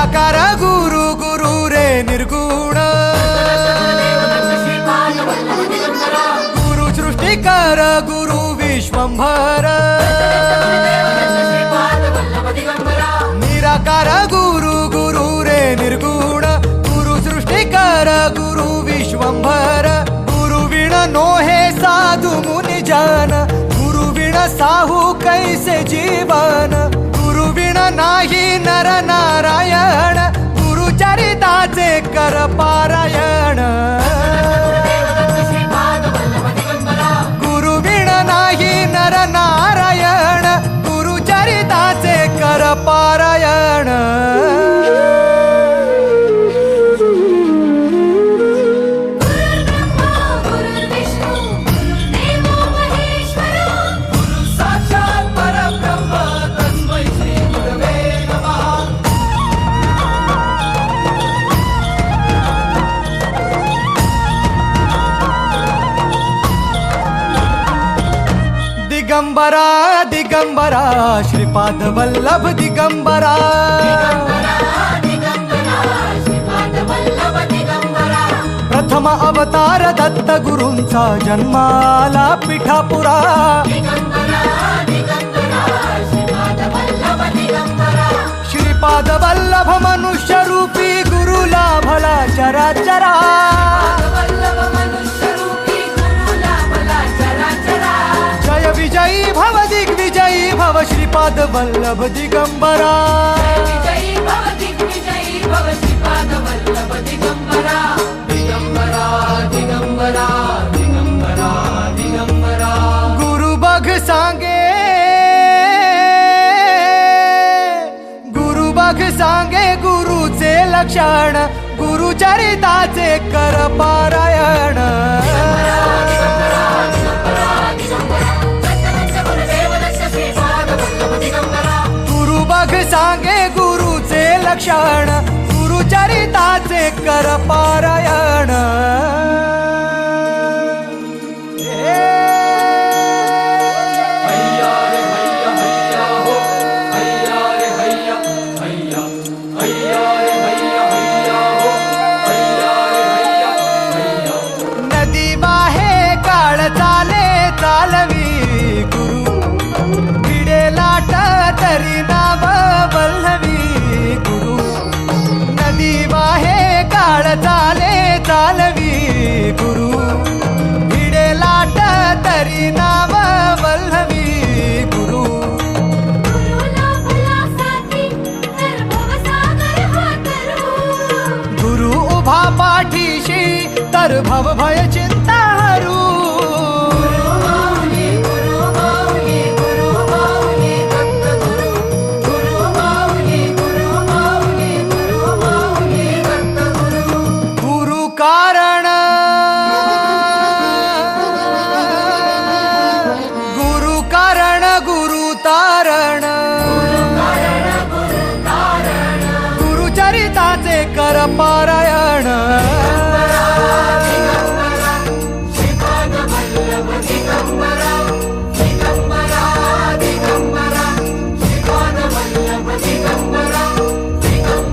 निराकार गुरु गुरु रे निर्गुण गुरु सृष्टिकर गुरु विश्वंभर निराकार गुरु गुरु रे निर्गुण गुरु सृष्टिकर गुरु विश्वंभर गुरु विण नोहे साधु मुनि जन गुरु विण साहू कैसे जीवन गुरु विण नाही नर नारायण गुरु चरिताचे कर पारायण गुरु विण नाही नर नारायण गुरु चरिताचे कर पारायण दिगंबरा दिगंबरा श्रीपाद वल्लभ दिगंबरा प्रथम अवतार दत्त गुरूंचा जन्माला पिठापुरा श्रीपाद वल्लभ मनुष्य रूपी गुरु लाभला चराचरा जय विजयी भव दिग्विजयी भव श्रीपाद वल्लभ दिगंबरा दिगंबरा दिगंबरा दिगंबरा गुरु बघ सांगे गुरुचे लक्षण गुरु चरिताचे कर पारायण गुरु बघ सांगे गुरुचे लक्षण गुरु चरिताचे कर पारायण नदी वाहे काळ चाले चालवी गुरु भिडे लाट तरी नाव वल्लवी गुरु नदी वाहे काळ चाले चालवी गुरु भिडे लाट तरी नाव वल्लवी गुरु गुरु उभा पाठीशी तर भव भय चिंता हरू गुरु कारण गुरु तारण गुरु चरिताचे कर